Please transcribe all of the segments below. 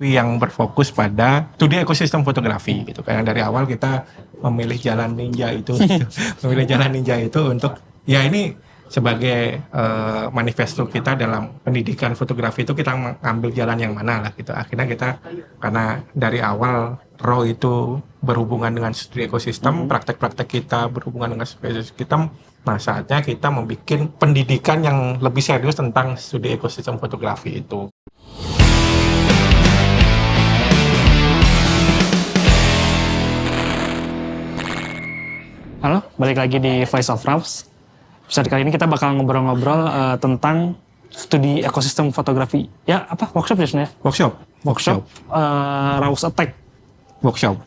yang berfokus pada studi ekosistem fotografi gitu. Karena dari awal kita memilih jalan ninja itu, gitu. Memilih jalan ninja itu untuk ya ini sebagai manifesto kita dalam pendidikan fotografi itu kita mengambil jalan yang mana lah gitu. Akhirnya kita karena dari awal raw itu berhubungan dengan studi ekosistem, praktek-praktek kita berhubungan dengan studi ekosistem. Nah saatnya kita membuat pendidikan yang lebih serius tentang studi ekosistem fotografi itu. Halo, balik lagi di Voice of Raus. Episode kali ini kita bakal ngobrol-ngobrol tentang studi ekosistem fotografi. Ya, apa? Workshop ya sebenarnya? Workshop. Raus Attack. Workshop.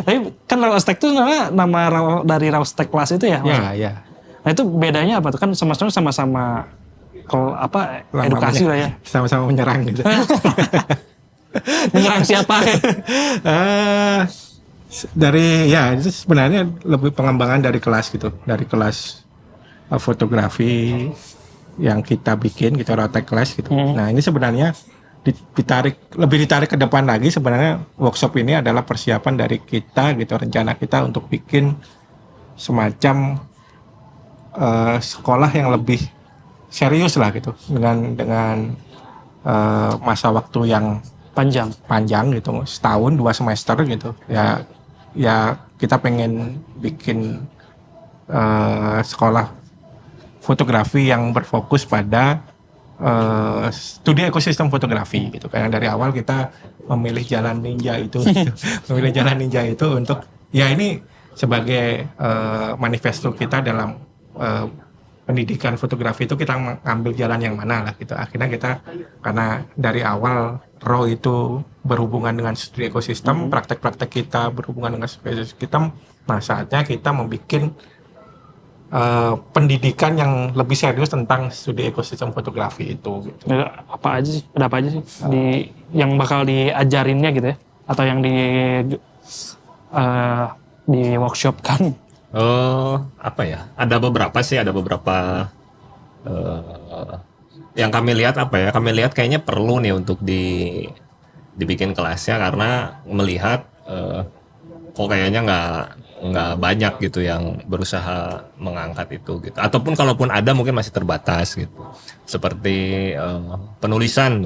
Tapi kan Raus Attack itu sebenarnya nama dari Raus Attack Class itu ya? Ya. Nah itu bedanya apa tuh? Kan sama-sama edukasi lah ya. Sama-sama menyerang gitu. Menyerang siapa? Itu sebenarnya lebih pengembangan dari kelas gitu, dari kelas fotografi yang kita bikin, kita rotek kelas gitu. Nah ini sebenarnya lebih ditarik ke depan lagi. Sebenarnya workshop ini adalah persiapan dari kita gitu, rencana kita untuk bikin semacam sekolah yang lebih serius lah gitu, dengan masa waktu yang panjang gitu, setahun 2 semester gitu ya kita pengen bikin sekolah fotografi yang berfokus pada studi ekosistem fotografi gitu. Karena dari awal kita memilih jalan ninja itu gitu. Memilih jalan ninja itu untuk ya ini sebagai manifesto kita dalam pendidikan fotografi itu kita mengambil jalan yang mana lah gitu. Akhirnya kita karena dari awal raw itu berhubungan dengan studi ekosistem, praktek-praktek kita berhubungan dengan studi ekosistem. Nah saatnya kita membuat pendidikan yang lebih serius tentang studi ekosistem fotografi itu. Gitu. Ada apa aja sih yang bakal diajarinnya gitu ya? Atau yang di workshop kan? Apa ya? Ada beberapa yang kami lihat Kami lihat kayaknya perlu nih untuk dibikin kelasnya karena melihat kok kayaknya nggak banyak gitu yang berusaha mengangkat itu gitu. Ataupun kalaupun ada mungkin masih terbatas gitu. Seperti penulisan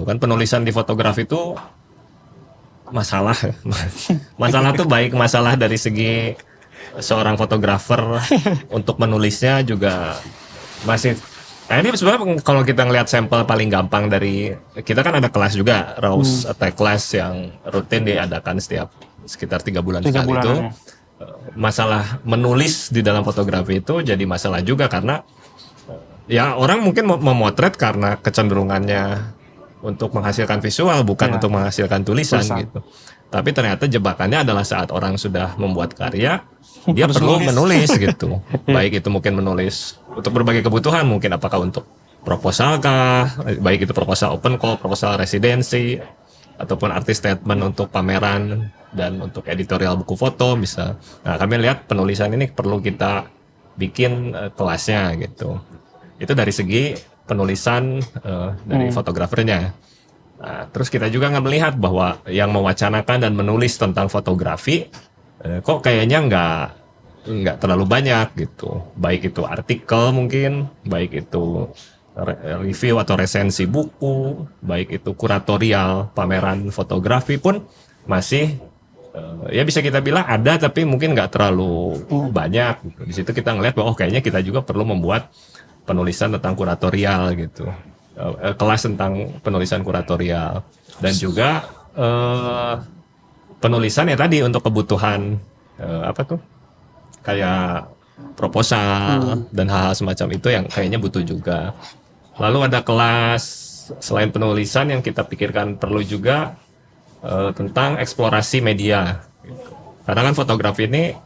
di fotografi itu masalah tuh baik masalah dari segi seorang fotografer untuk menulisnya juga masih. Nah ini sebenarnya kalau kita ngelihat sampel paling gampang dari kita kan ada kelas juga Raus Attack Class yang rutin diadakan sekitar 3 bulan sekali itu. Masalah menulis di dalam fotografi itu jadi masalah juga karena ya orang mungkin memotret karena kecenderungannya untuk menghasilkan visual bukan untuk menghasilkan tulisan gitu. Tapi ternyata jebakannya adalah saat orang sudah membuat karya dia perlu menulis gitu. Baik itu mungkin menulis untuk berbagai kebutuhan, mungkin apakah untuk proposal kah, baik itu proposal open call, proposal residensi, ataupun artist statement untuk pameran dan untuk editorial buku foto bisa. Nah kami lihat penulisan ini perlu kita bikin kelasnya gitu. Itu dari segi penulisan dari fotografernya. Nah, terus kita juga melihat bahwa yang mewacanakan dan menulis tentang fotografi kok kayaknya nggak terlalu banyak gitu. Baik itu artikel mungkin, baik itu review atau resensi buku, baik itu kuratorial pameran fotografi pun masih ya bisa kita bilang ada tapi mungkin nggak terlalu banyak. Gitu. Di situ kita ngelihat bahwa kayaknya kita juga perlu membuat penulisan tentang kuratorial gitu, kelas tentang penulisan kuratorial dan juga penulisan ya tadi untuk kebutuhan kayak proposal dan hal-hal semacam itu yang kayaknya butuh juga. Lalu ada kelas selain penulisan yang kita pikirkan perlu juga tentang eksplorasi media. Karena kan fotografi ini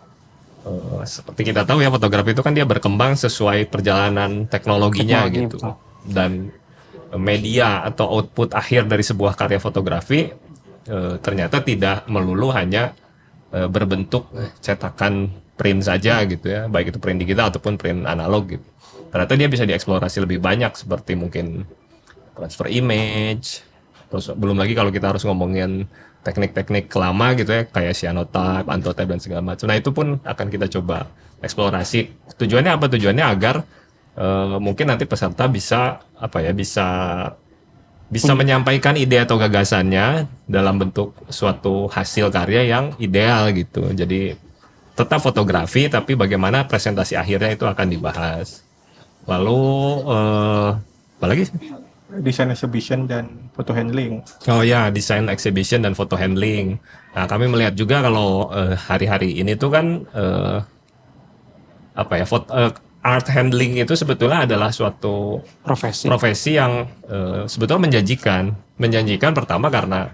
seperti kita tahu ya fotografi itu kan dia berkembang sesuai perjalanan teknologinya gitu. Dan media atau output akhir dari sebuah karya fotografi ternyata tidak melulu hanya berbentuk cetakan print saja gitu ya, baik itu print digital ataupun print analog gitu. Ternyata dia bisa dieksplorasi lebih banyak seperti mungkin transfer image, Terus belum lagi kalau kita harus ngomongin teknik-teknik lama gitu ya, kayak cyanotype, anthotype dan segala macam. Nah itu pun akan kita coba eksplorasi. Tujuannya apa? Tujuannya agar mungkin nanti peserta bisa apa ya, bisa menyampaikan ide atau gagasannya dalam bentuk suatu hasil karya yang ideal gitu. Jadi tetap fotografi tapi bagaimana presentasi akhirnya itu akan dibahas. Lalu apa lagi? Desain exhibition dan foto handling. Oh ya, desain exhibition dan foto handling. Nah, kami melihat juga kalau hari-hari ini tuh kan apa ya, art handling itu sebetulnya adalah suatu profesi yang sebetulnya menjanjikan pertama karena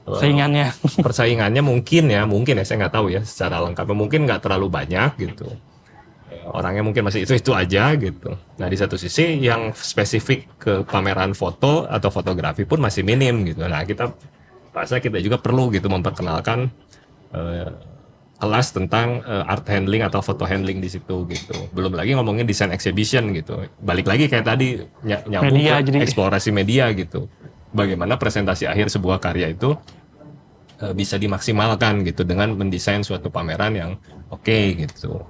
persaingannya mungkin ya saya nggak tahu ya secara lengkap, mungkin nggak terlalu banyak gitu. Orangnya mungkin masih itu aja gitu. Nah di satu sisi yang spesifik ke pameran foto atau fotografi pun masih minim gitu. Nah kita rasa kita juga perlu gitu memperkenalkan kelas tentang art handling atau foto handling di situ gitu. Belum lagi ngomongin desain exhibition gitu. Balik lagi kayak tadi nyambung media, ke jadi eksplorasi media gitu. Bagaimana presentasi akhir sebuah karya itu bisa dimaksimalkan gitu dengan mendesain suatu pameran yang oke gitu.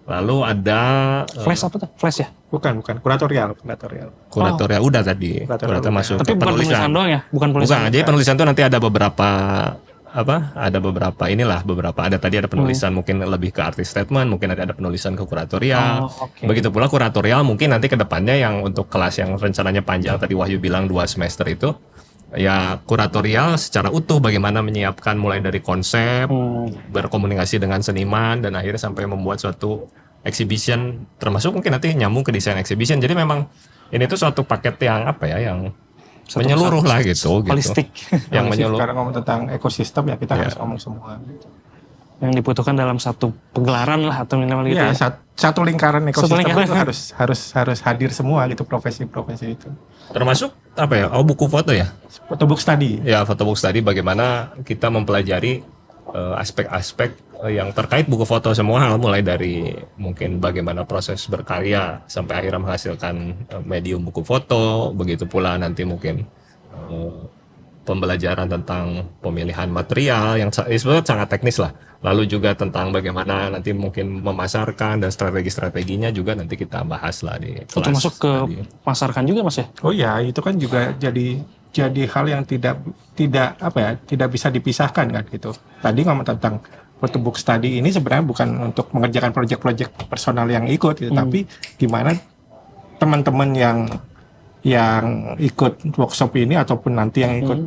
Lalu ada flash apa tuh? Flash ya? Bukan kuratorial. Udah tadi. Kuratorial masuk Tapi ke bukan penulisan doang ya? Bukan jadi penulisan itu nanti ada beberapa ada tadi ada penulisan mungkin lebih ke artist statement, mungkin ada penulisan ke kuratorial. Begitu pula kuratorial mungkin nanti ke depannya yang untuk kelas yang rencananya panjang tadi Wahyu bilang 2 semester itu ya kuratorial secara utuh, bagaimana menyiapkan mulai dari konsep, berkomunikasi dengan seniman dan akhirnya sampai membuat suatu exhibition, termasuk mungkin nanti nyambung ke desain exhibition. Jadi memang ini tuh suatu paket yang yang menyeluruh lah gitu. Holistik. Yang menyeluruh. Karena ngomong tentang ekosistem ya kita harus ngomong semua. Yang dibutuhkan dalam satu pegelaran lah atau minimal gitu ya. Satu lingkaran ekosistem itu harus hadir semua gitu, profesi-profesi itu. Termasuk buku foto ya? Photobook study. Ya, photobook study, bagaimana kita mempelajari aspek-aspek yang terkait buku foto, semua hal mulai dari mungkin bagaimana proses berkarya sampai akhirnya menghasilkan medium buku foto, begitu pula nanti mungkin pembelajaran tentang pemilihan material yang sebenarnya sangat teknis lah. Lalu juga tentang bagaimana nanti mungkin memasarkan dan strategi-strateginya juga nanti kita bahas lah di kelas. Itu masuk ke pasarkan juga Mas ya? Oh ya, itu kan juga jadi hal yang tidak bisa dipisahkan kan gitu. Tadi ngomong tentang photobook study ini sebenarnya bukan untuk mengerjakan proyek-proyek personal yang ikut gitu, tapi gimana teman-teman yang ikut workshop ini ataupun nanti yang ikut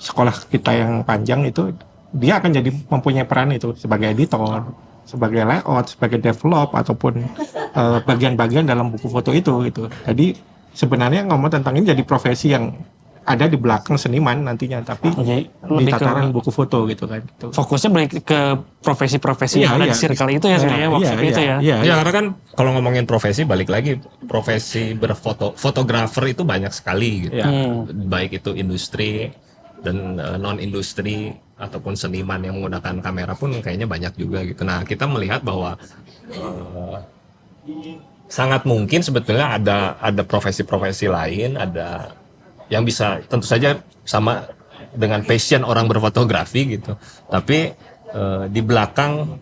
sekolah kita yang panjang itu, dia akan jadi mempunyai peran itu sebagai editor, sebagai layout, sebagai develop ataupun bagian-bagian dalam buku foto itu gitu. Jadi sebenarnya ngomong tentang ini jadi profesi yang ada di belakang seniman nantinya, tapi di tataran buku foto gitu kan. Gitu. Fokusnya balik ke profesi-profesi yang ada di circle itu ya sebenarnya workshop itu ya. Iya, karena kan kalau ngomongin profesi, balik lagi profesi fotografer itu banyak sekali gitu. Baik itu industri dan non industri ataupun seniman yang menggunakan kamera pun kayaknya banyak juga gitu. Nah, kita melihat bahwa sangat mungkin sebetulnya ada profesi-profesi lain, ada yang bisa tentu saja sama dengan passion orang berfotografi gitu. Tapi di belakang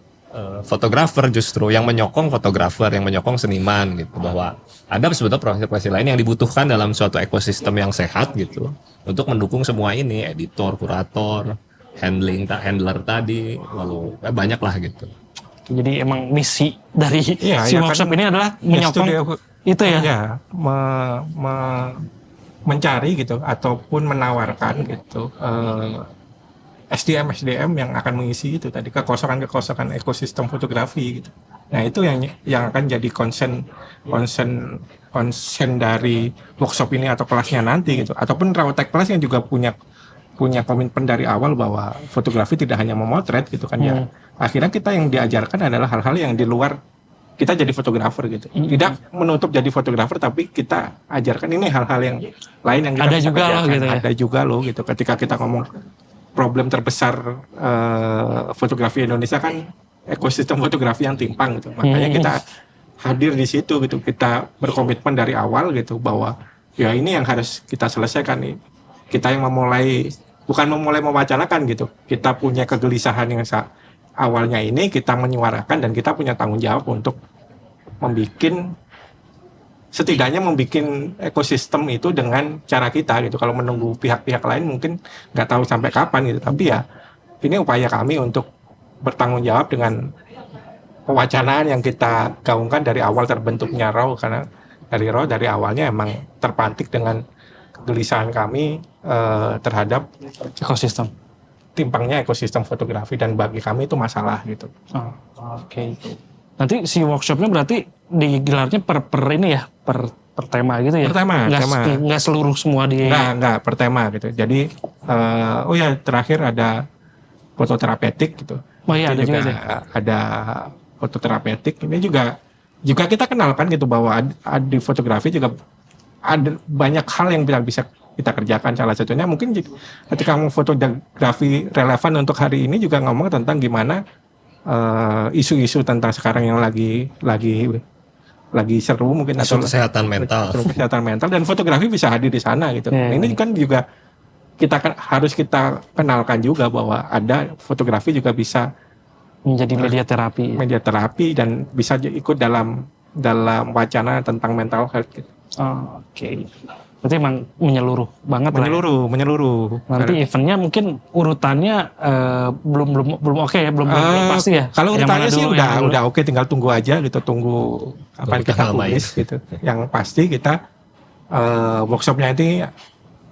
fotografer justru yang menyokong fotografer, yang menyokong seniman gitu, bahwa ada sebetulnya profesi-profesi lain yang dibutuhkan dalam suatu ekosistem yang sehat gitu untuk mendukung semua ini, editor, kurator, handler tadi, lalu banyak lah gitu. Jadi emang misi dari si workshop ini adalah menyokong itu ya. Mencari gitu ataupun menawarkan gitu SDM yang akan mengisi itu tadi kekosongan ekosistem fotografi gitu. Nah itu yang akan jadi concern dari workshop ini atau kelasnya nanti gitu, ataupun Rawtek kelas yang juga punya komitmen dari awal bahwa fotografi tidak hanya memotret gitu kan ya. Akhirnya kita yang diajarkan adalah hal-hal yang di luar kita jadi fotografer gitu. Tidak menutup jadi fotografer, tapi kita ajarkan ini hal-hal yang lain yang kita ada juga loh gitu ya. Ada juga loh gitu. Ketika kita ngomong problem terbesar fotografi Indonesia kan ekosistem fotografi yang timpang gitu. Makanya kita hadir di situ gitu. Kita berkomitmen dari awal gitu bahwa ya ini yang harus kita selesaikan nih. Kita yang bukan memulai mewacanakan gitu. Kita punya kegelisahan yang awalnya ini kita menyuarakan dan kita punya tanggung jawab untuk setidaknya membuat ekosistem itu dengan cara kita gitu. Kalau menunggu pihak-pihak lain mungkin nggak tahu sampai kapan gitu. Tapi ya ini upaya kami untuk bertanggung jawab dengan pewacanaan yang kita gaungkan dari awal terbentuknya Raw, karena dari awalnya emang terpantik dengan kegelisahan kami terhadap Ekosistem. timpangnya ekosistem fotografi, dan bagi kami itu masalah gitu. Oh, oke. Nanti si workshopnya berarti digelarnya per ini ya, per tema gitu ya? Per tema. Nggak seluruh semua di... Nggak per tema gitu. Jadi, oh ya terakhir ada fototerapeutik gitu. Oh iya, ada juga. Ada fototerapeutik. Ini juga kita kenalkan gitu bahwa di fotografi juga ada banyak hal yang bisa kita kerjakan. Salah satunya mungkin ketika mau fotografi relevan untuk hari ini juga ngomong tentang gimana isu-isu tentang sekarang yang lagi seru mungkin, Isu atau kesehatan mental. kesehatan mental, dan fotografi bisa hadir di sana gitu. Yeah. Ini kan juga harus kita kenalkan juga bahwa ada fotografi juga bisa menjadi media terapi dan bisa ikut dalam wacana tentang mental health gitu. Oh, oke. Berarti emang menyeluruh banget lah. Menyeluruh. Nanti eventnya mungkin urutannya belum oke ya, belum pasti ya. Kalau Yang urutannya mana sih dulu, udah oke, tinggal tunggu aja gitu, tunggu kapan kita tulis gitu. Yang pasti kita workshopnya ini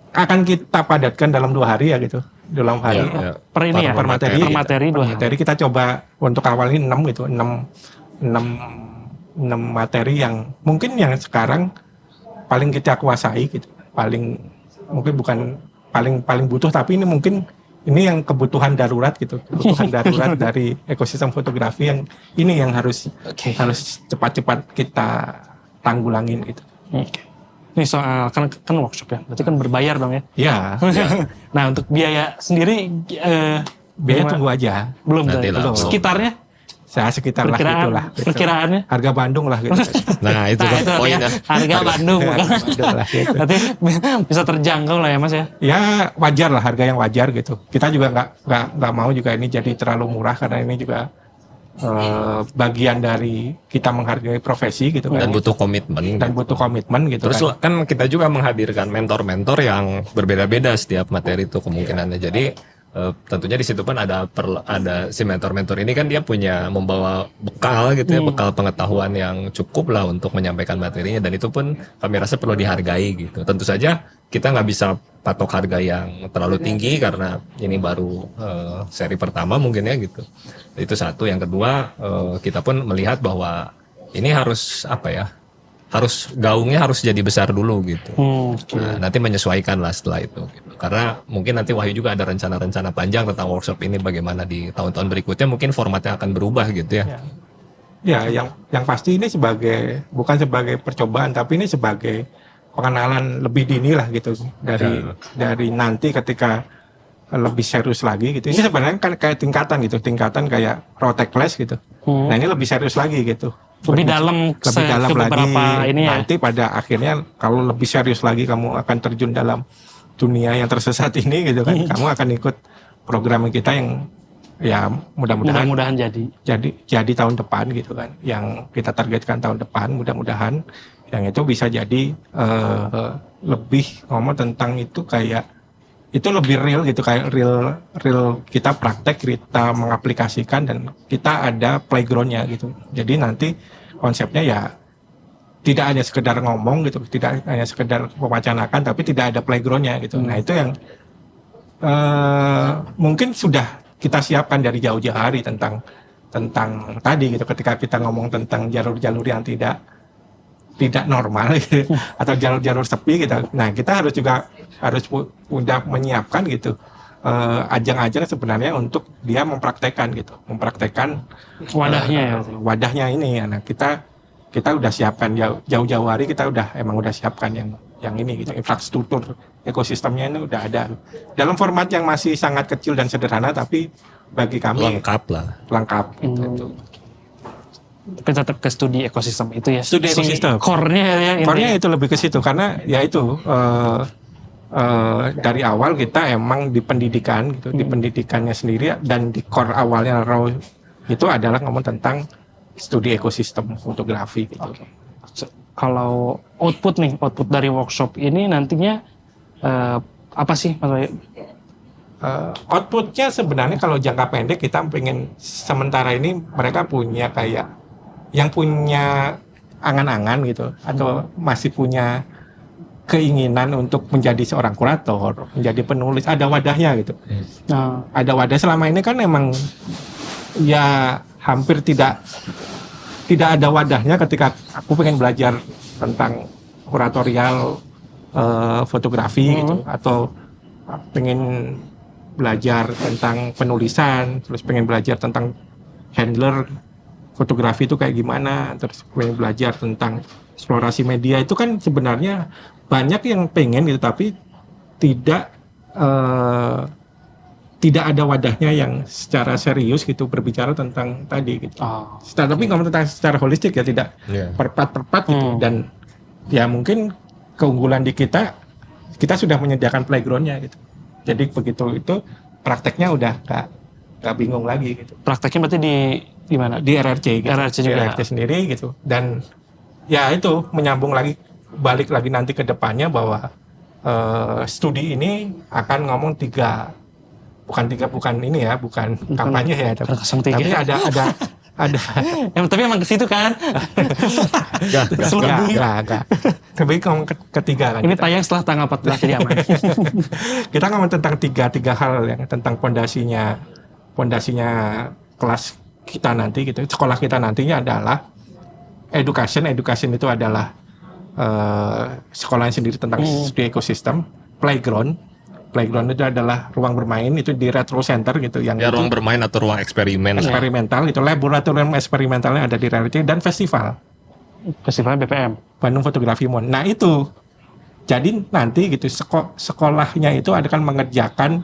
akan kita padatkan dalam 2 hari ya gitu. Dalam hari per ini ya, per materi 2 hari. Materi kita coba untuk awal ini 6 gitu, 6 materi yang mungkin yang sekarang paling kita kuasai gitu, mungkin bukan paling butuh, tapi ini mungkin ini yang kebutuhan darurat gitu, dari ekosistem fotografi yang ini yang harus cepat-cepat kita tanggulangin gitu. Ini soal kan workshop ya, berarti kan berbayar dong ya? Iya. Nah untuk biaya sendiri biaya tunggu aja. Belum. Sekitarnya? Saya sekitar lah itulah. Perkiraannya? Harga Bandung lah gitu. Nah itu kan poinnya. Harga Bandung. Gitu. Berarti bisa terjangkau lah ya Mas ya? Ya wajar lah, harga yang wajar gitu. Kita juga nggak mau juga ini jadi terlalu murah, karena ini juga bagian dari kita menghargai profesi gitu kan. Dan butuh komitmen. Gitu. Terus kan kita juga menghadirkan mentor-mentor yang berbeda-beda setiap materi itu kemungkinannya. Jadi tentunya di situ kan ada si mentor-mentor ini kan dia membawa bekal gitu ya, bekal pengetahuan yang cukup lah untuk menyampaikan materinya, dan itu pun kami rasa perlu dihargai gitu. Tentu saja kita nggak bisa patok harga yang terlalu tinggi karena ini baru seri pertama mungkin ya gitu. Itu satu. Yang kedua, kita pun melihat bahwa ini harus gaungnya harus jadi besar dulu gitu. Nah, nanti menyesuaikan lah setelah itu gitu. Karena mungkin nanti Wahyu juga ada rencana-rencana panjang tentang workshop ini, bagaimana di tahun-tahun berikutnya mungkin formatnya akan berubah gitu ya. Ya, yang pasti ini bukan sebagai percobaan, tapi ini sebagai pengenalan lebih dini lah gitu, dari nanti ketika lebih serius lagi gitu. Ini sebenarnya kan kayak tingkatan kayak Rotek Class gitu. Nah ini lebih serius lagi gitu. Lebih dalam lagi ini ya. Nanti pada akhirnya kalau lebih serius lagi kamu akan terjun dalam dunia yang tersesat ini gitu kan. Kamu akan ikut program kita yang ya mudah-mudahan jadi tahun depan gitu kan. Yang kita targetkan tahun depan, mudah-mudahan yang itu bisa jadi lebih ngomong tentang itu kayak itu lebih real gitu, kayak real kita praktek, kita mengaplikasikan, dan kita ada playgroundnya gitu. Jadi nanti konsepnya ya tidak hanya sekedar ngomong gitu, tidak hanya sekedar mewacanakan, tapi tidak ada playgroundnya gitu. Nah itu yang mungkin sudah kita siapkan dari jauh-jauh hari tentang tadi gitu, ketika kita ngomong tentang jalur-jalur yang tidak normal gitu, atau jalur-jalur sepi gitu. Nah kita harus udah menyiapkan gitu ajang-ajang sebenarnya untuk dia mempraktekkan wadahnya ini. Nah kita udah siapkan jauh-jauh hari, kita udah siapkan yang ini gitu, infrastruktur ekosistemnya ini udah ada dalam format yang masih sangat kecil dan sederhana, tapi bagi kami lengkap gitu. Tapi tetap ke studi ekosistem itu ya. Studi ekosistem. Core-nya ya. Core-nya itu lebih ke situ karena ya itu dari awal kita emang di pendidikan gitu, di pendidikannya sendiri dan di core awalnya raw itu adalah ngomong tentang studi ekosistem fotografi gitu. Kalau output dari workshop ini nantinya apa sih Mas Bayu? Outputnya sebenarnya kalau jangka pendek kita pengen sementara ini mereka punya kayak yang punya angan-angan gitu atau masih punya keinginan untuk menjadi seorang kurator, menjadi penulis, ada wadahnya gitu. Nah, Ada wadah selama ini kan emang ya hampir tidak ada wadahnya ketika aku pengen belajar tentang kuratorial fotografi gitu atau pengen belajar tentang penulisan, terus pengen belajar tentang handler fotografi itu kayak gimana, terus pengen belajar tentang eksplorasi media itu kan sebenarnya banyak yang pengen gitu tapi tidak ada wadahnya yang secara serius gitu berbicara tentang tadi gitu. Tapi ngomong tentang secara holistik ya tidak perpat gitu dan ya mungkin keunggulan di kita sudah menyediakan playgroundnya gitu. Jadi begitu itu prakteknya udah gak bingung lagi gitu. prakteknya berarti di mana? Di RRC gitu. RRC juga. Di RRC sendiri gitu. Dan ya itu menyambung lagi balik lagi nanti ke depannya bahwa studi ini akan ngomong bukan ini ya, bukan kampanye ya, tapi ada tapi emang ke situ kan. enggak. Tapi ngomong ketiga kan. Ini tayang setelah tanggal 14 jadi aman. Kita ngomong tentang tiga hal yang tentang pondasinya kelas kita nanti gitu, sekolah kita nantinya adalah education itu adalah sekolahnya sendiri tentang studi ekosistem, playground itu adalah ruang bermain itu di retro center gitu yang Ya, ruang bermain atau ruang eksperimental itu laboratorium eksperimentalnya ada di RRC dan festival BPM Bandung Fotografi Mon. Nah itu jadi nanti gitu sekolahnya itu akan mengerjakan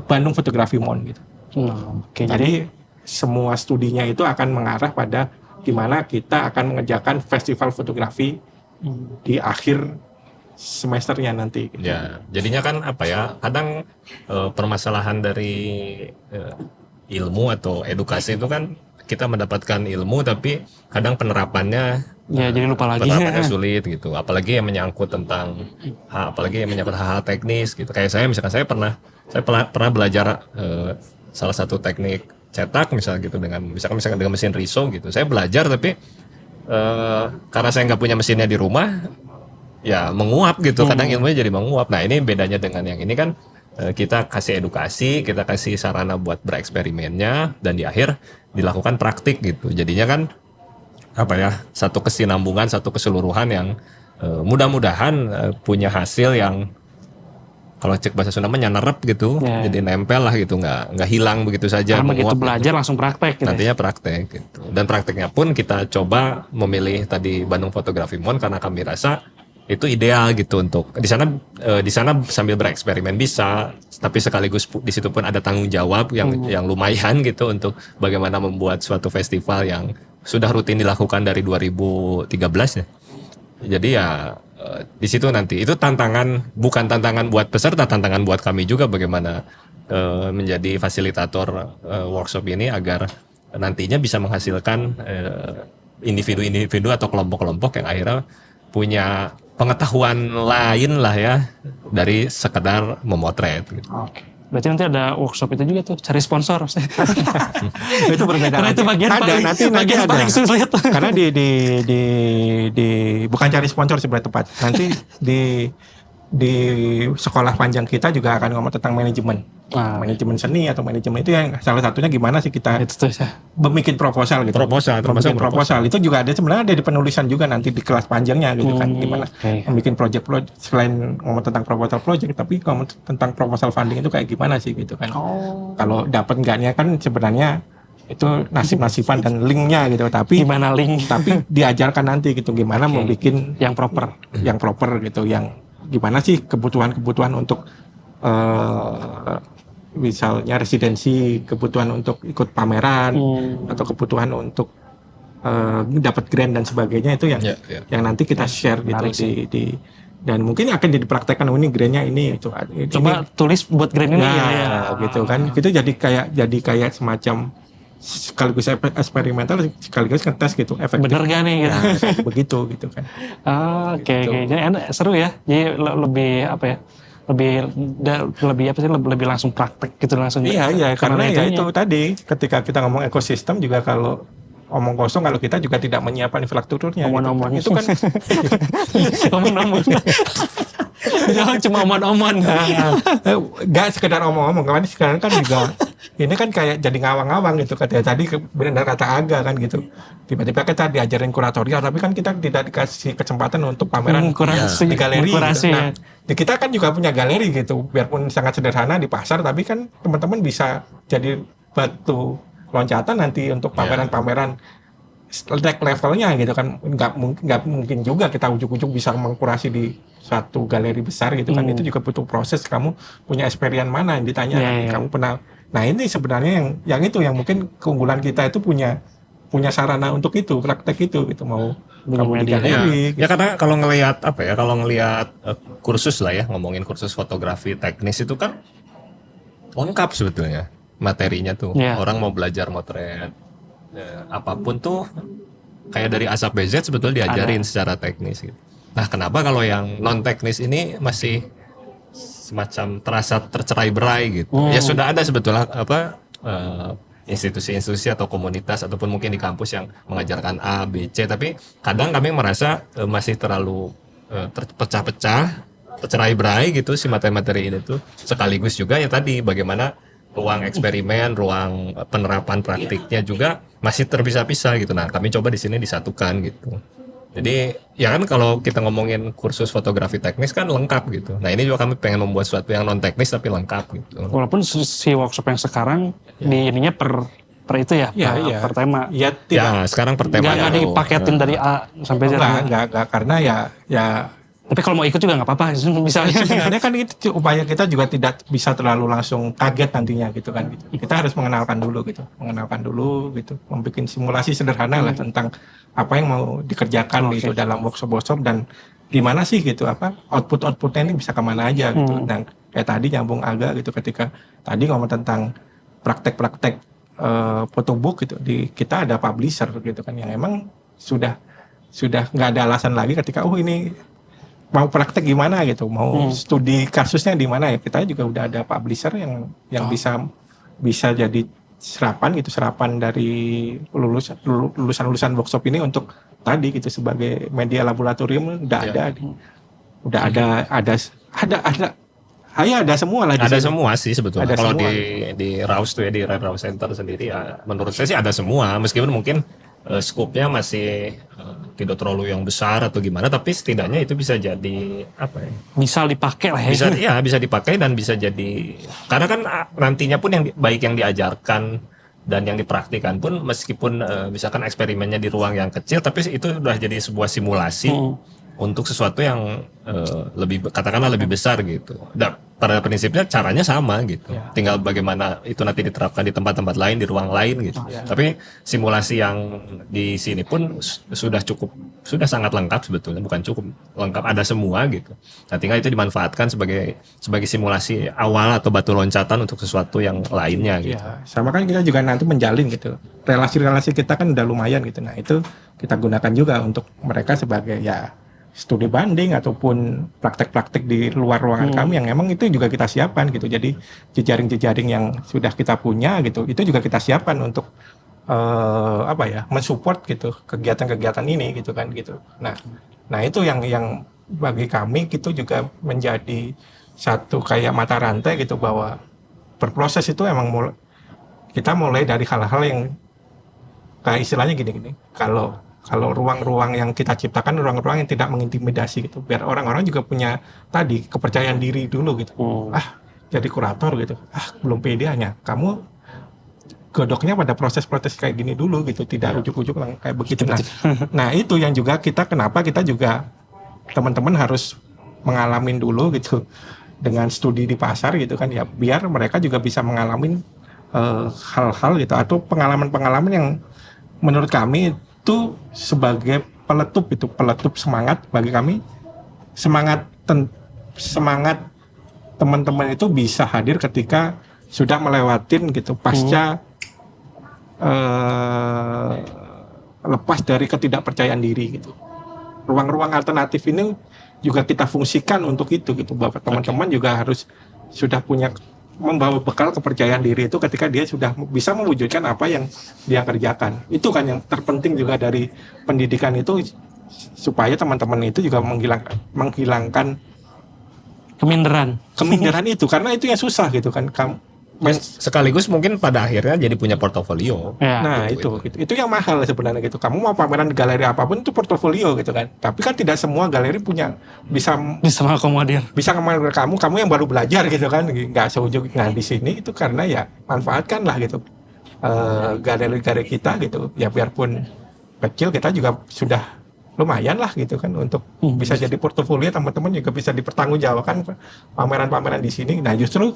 Bandung Fotografi Mon gitu. Jadi semua studinya itu akan mengarah pada gimana kita akan mengerjakan festival fotografi di akhir semesternya nanti. Gitu. Ya, jadinya kan apa ya? Kadang permasalahan dari ilmu atau edukasi itu kan kita mendapatkan ilmu tapi kadang penerapannya jadi lupa lagi. Penerapannya sulit gitu. Apalagi yang menyangkut tentang hal-hal teknis gitu. Kayak misalkan saya pernah belajar salah satu teknik cetak misalkan dengan mesin riso gitu. Saya belajar tapi karena saya nggak punya mesinnya di rumah, ya menguap gitu. Kadang ilmunya jadi menguap. Nah ini bedanya dengan yang ini kan kita kasih edukasi, kita kasih sarana buat bereksperimennya, dan di akhir dilakukan praktik gitu. Jadinya kan satu kesinambungan, satu keseluruhan yang mudah-mudahan punya hasil yang kalau cek bahasa Sunda nyanerep gitu, jadi nempel lah gitu, nggak hilang begitu saja. Karena begitu belajar langsung praktek. Gitu. Nantinya praktek gitu. Dan prakteknya pun kita coba memilih tadi Bandung Fotografi Mon karena kami rasa itu ideal gitu untuk di sana sambil bereksperimen bisa, tapi sekaligus di situ pun ada tanggung jawab yang lumayan gitu untuk bagaimana membuat suatu festival yang sudah rutin dilakukan dari 2013 ya. Jadi ya di situ nanti itu bukan tantangan buat peserta, tantangan buat kami juga bagaimana menjadi fasilitator workshop ini agar nantinya bisa menghasilkan individu-individu atau kelompok-kelompok yang akhirnya punya pengetahuan lain lah ya dari sekedar memotret. Gitu. Oke. Berarti nanti ada workshop itu juga tuh, cari sponsor. Itu berbeda. Karena itu bagian paling sulit. Karena di bukan cari sponsor sebenarnya tepat. Nanti di sekolah panjang kita juga akan ngomong tentang manajemen. Manajemen seni atau manajemen itu yang salah satunya gimana sih kita bikin proposal gitu. Proposal itu juga ada sebenarnya ada di penulisan juga nanti di kelas panjangnya gitu kan, gimana bikin project selain ngomong tentang proposal project tapi ngomong tentang proposal funding itu kayak gimana sih gitu kan. Kalau dapat enggaknya kan sebenarnya itu nasib-nasiban dan linknya gitu, tapi gimana link? Tapi diajarkan nanti gitu gimana membuat yang proper gitu, yang gimana sih kebutuhan untuk misalnya residensi, kebutuhan untuk ikut pameran atau kebutuhan untuk dapat grant dan sebagainya itu yang Ya, ya. yang nanti kita share gitu menarik sih. di dan mungkin akan dipraktekkan, oh ini grantnya ini itu Coba tulis buat grant ini ya, gitu kan, itu jadi kayak semacam sekaligus eksperimental sekaligus ngetes gitu efektif bener gak nih gitu. nah, begitu gitu kan. Oke, Gitu. oke. Jadi seru ya. Jadi lebih apa ya? Lebih apa sih? Lebih langsung praktek gitu langsung. Iya karena ya itunya. itu tadi ketika kita ngomong ekosistem juga, kalau omong kosong kalau kita juga tidak menyiapkan infrastrukturnya Omong-omong. gitu. Itu kan Omong-omong. Jangan cuma omong-omong. nggak sekedar omong-omong, kan sekarang kan juga ini kan kayak jadi ngawang-ngawang gitu katanya tadi, benar kata Aga kan gitu, tiba-tiba kita diajarin kuratorial tapi kan kita tidak dikasih kesempatan untuk pameran Kurasi, di galeri kurasi, gitu. ya. Nah, di kita kan juga punya galeri gitu, biarpun sangat sederhana di pasar, tapi kan teman-teman bisa jadi batu loncatan nanti untuk pameran-pameran next levelnya gitu kan. Nggak mungkin juga kita ujuk-ujuk bisa mengkurasi di satu galeri besar gitu kan. Itu juga butuh proses, kamu punya experience mana yang ditanya, kamu pernah. Nah ini sebenarnya yang itu yang mungkin keunggulan kita itu punya sarana untuk itu, praktek itu gitu, mau kamu di galeri Ya karena kalau ngelihat apa ya, kalau ngelihat kursus lah ya, ngomongin kursus fotografi teknis itu kan lengkap sebetulnya materinya tuh. Orang mau belajar motret apapun tuh kayak dari A sampai Z sebetulnya diajarin secara teknis gitu. Nah, kenapa kalau yang non teknis ini masih semacam terasa tercerai-berai gitu? Ya sudah ada sebetulnya apa institusi-institusi atau komunitas ataupun mungkin di kampus yang mengajarkan A, B, C, tapi kadang kami merasa masih terlalu terpecah-pecah, tercerai-berai gitu si materi-materi ini tuh. Sekaligus juga ya tadi bagaimana ruang eksperimen, ruang penerapan praktiknya juga masih terpisah-pisah gitu. Nah, kami coba di sini disatukan gitu. Jadi ya kan kalau kita ngomongin kursus fotografi teknis kan lengkap gitu. Nah ini juga kami pengen membuat sesuatu yang non teknis tapi lengkap gitu. Walaupun si workshop yang sekarang di ininya per itu ya, per tema. Ya, ya sekarang per tema. Nggak dipaketin dari A sampai Z. Enggak, karena ya. Tapi kalau mau ikut juga nggak apa-apa, misalnya. Sebenarnya kan itu upaya kita juga tidak bisa terlalu langsung kaget nantinya gitu kan. Gitu. Kita harus mengenalkan dulu gitu, membuat simulasi sederhana lah tentang apa yang mau dikerjakan gitu dalam workshop dan gimana sih gitu, apa outputnya ini bisa kemana aja gitu. Dan kayak tadi nyambung agak gitu, ketika tadi ngomong tentang praktek-praktek photobook gitu, di kita ada publisher gitu kan yang emang sudah nggak ada alasan lagi ketika ini mau praktek gimana gitu, mau studi kasusnya di mana ya, kita juga udah ada publisher yang bisa jadi serapan dari lulusan workshop ini untuk tadi gitu sebagai media laboratorium. Udah ada semua lah. Ada semua sih sebetulnya. Kalau semua. di Raus tuh ya, di Red Raus Center sendiri ya, menurut saya sih ada semua, meskipun mungkin skopnya masih tidak terlalu yang besar atau gimana, tapi setidaknya itu bisa jadi apa ya? Bisa dipakai lah ya. Bisa dipakai dan bisa jadi, karena kan nantinya pun baik yang diajarkan dan yang dipraktikan pun meskipun misalkan eksperimennya di ruang yang kecil, tapi itu sudah jadi sebuah simulasi untuk sesuatu yang katakanlah lebih besar gitu. Dan pada prinsipnya caranya sama gitu. Tinggal bagaimana itu nanti diterapkan di tempat-tempat lain, di ruang lain gitu. Tapi simulasi yang di sini pun sudah sangat lengkap sebetulnya, bukan cukup lengkap, ada semua gitu. Nah, tinggal itu dimanfaatkan sebagai simulasi awal atau batu loncatan untuk sesuatu yang lainnya gitu. Ya, sama kan kita juga nanti menjalin gitu. Relasi-relasi kita kan udah lumayan gitu. Nah, itu kita gunakan juga untuk mereka sebagai studi banding ataupun praktek-praktek di luar ruangan kami yang emang itu juga kita siapkan gitu. Jadi jejaring-jejaring yang sudah kita punya gitu, itu juga kita siapkan untuk mensupport gitu kegiatan-kegiatan ini gitu kan gitu. Nah itu yang bagi kami gitu juga menjadi satu kayak mata rantai gitu, bahwa berproses itu emang kita mulai dari hal-hal yang kayak istilahnya gini-gini. Kalau ruang-ruang yang kita ciptakan, ruang-ruang yang tidak mengintimidasi gitu, biar orang-orang juga punya tadi kepercayaan diri dulu gitu. Jadi kurator gitu, belum pede, hanya kamu godoknya pada proses-proses kayak gini dulu gitu, tidak ujuk-ujuk kayak begitu. Nah itu yang juga kenapa kita juga teman-teman harus mengalamin dulu gitu dengan studi di pasar gitu kan ya, biar mereka juga bisa mengalamin hal-hal gitu, atau pengalaman-pengalaman yang menurut kami itu sebagai peletup semangat bagi kami, semangat teman-teman itu bisa hadir ketika sudah melewatin gitu pasca lepas dari ketidakpercayaan diri gitu. Ruang-ruang alternatif ini juga kita fungsikan untuk itu gitu. Bapak teman-teman juga harus sudah punya membawa bekal kepercayaan diri itu ketika dia sudah bisa mewujudkan apa yang dia kerjakan. Itu kan yang terpenting juga dari pendidikan itu, supaya teman-teman itu juga menghilangkan keminderan itu, karena itu yang susah gitu kan. Sekaligus mungkin pada akhirnya jadi punya portofolio. Ya. Nah itu yang mahal sebenarnya gitu. Kamu mau pameran di galeri apapun itu portofolio gitu kan. Tapi kan tidak semua galeri bisa mengakomodir. Bisa mengakomodir kamu yang baru belajar gitu kan. Nggak seujung. Nah di sini itu karena ya manfaatkan lah gitu galeri-galeri kita gitu. Ya biarpun kecil kita juga sudah lumayan lah gitu kan untuk bisa jadi portofolio. Teman-teman juga bisa dipertanggungjawabkan pameran-pameran di sini. Nah justru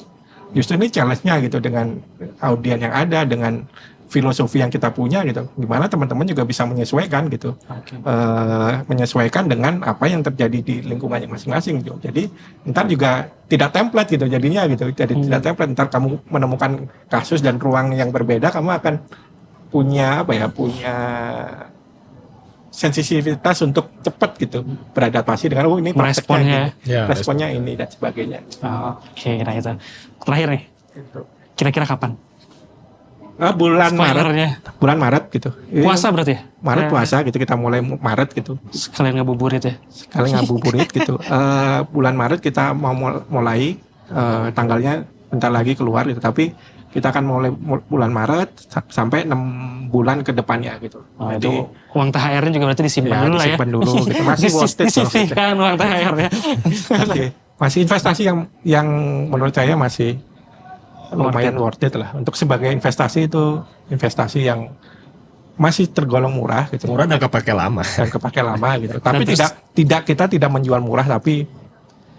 ini challenge-nya gitu, dengan audien yang ada, dengan filosofi yang kita punya gitu, gimana teman-teman juga bisa menyesuaikan gitu, menyesuaikan dengan apa yang terjadi di lingkungannya masing-masing gitu. Jadi ntar juga tidak template gitu jadinya gitu, jadi tidak template. Ntar kamu menemukan kasus dan ruang yang berbeda, kamu akan punya sensitivitas untuk cepat gitu beradaptasi dengan ini meresponnya gitu. Responnya ini dan sebagainya. Oke, nah itu terakhir nih, kira-kira kapan? Bulan Maret gitu. Puasa berarti ya? Maret puasa gitu, kita mulai Maret gitu. Sekalian ngabuburit ya? Sekalian ngabuburit gitu. Bulan Maret kita mau mulai, tanggalnya bentar lagi keluar gitu, tapi kita akan mulai bulan Maret sampai 6 bulan ke depannya gitu. Jadi itu uang THR-nya juga berarti disimpan dulu lah ya. Disimpan dulu gitu. Masih worth it. Disisihkan uang THR-nya. Masih investasi yang menurut saya masih lumayan worth it lah. Untuk sebagai investasi itu investasi yang masih tergolong murah gitu. Murah dan kepake lama. Gitu. Tapi kita tidak menjual murah, tapi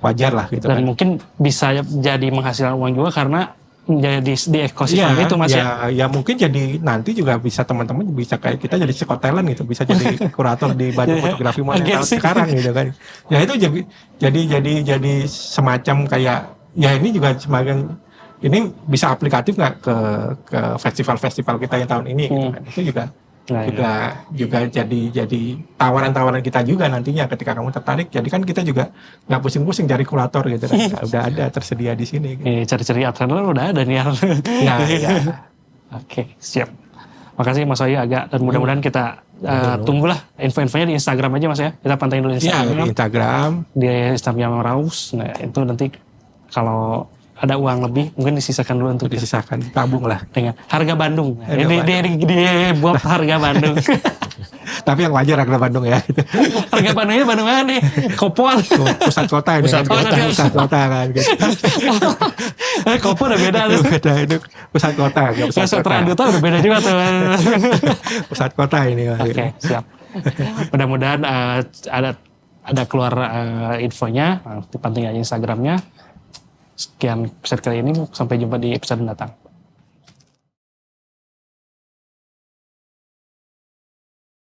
wajar lah gitu. Dan mungkin bisa jadi menghasilkan uang juga karena jadi di ekosistem itu Mas ya mungkin jadi nanti juga bisa teman-teman bisa kayak kita jadi psikotalent gitu, bisa jadi kurator di Bandung Fotografi Monumental sekarang gitu kan. Ya itu jadi semacam kayak, ya ini juga semakin ini bisa aplikatif nggak ke festival-festival kita yang tahun ini gitu kan. Itu juga jadi tawaran-tawaran kita juga nantinya ketika kamu tertarik. Jadi kan kita juga nggak pusing-pusing cari kurator gitu kan. Udah ada tersedia di sini gitu. Cari-cari attendant udah ada nih ya. Oke, siap. Makasih Mas Wahyu Aga, dan mudah-mudahan kita tunggulah info-infonya di Instagram aja Mas ya. Kita pantengin dulu Instagram. Di Instagram Raus. Nah itu nanti kalau ada uang lebih mungkin disisakan dulu untuk tabung lah dengan harga Bandung. Ini buat harga Bandung. Tapi yang wajar harga Bandung ya. Harga Bandungnya Bandung mana nih? Kopol. Pusat kota ini. Pusat kota kan. Gitu. Kopol udah beda tuh. Beda itu pusat kota. Pusat Randuta udah beda juga tuh. Pusat kota ini. Oke, siap. Mudah-mudahan ada keluar infonya. Dipantengin aja Instagramnya. Sekian episode kali ini, sampai jumpa di episode mendatang.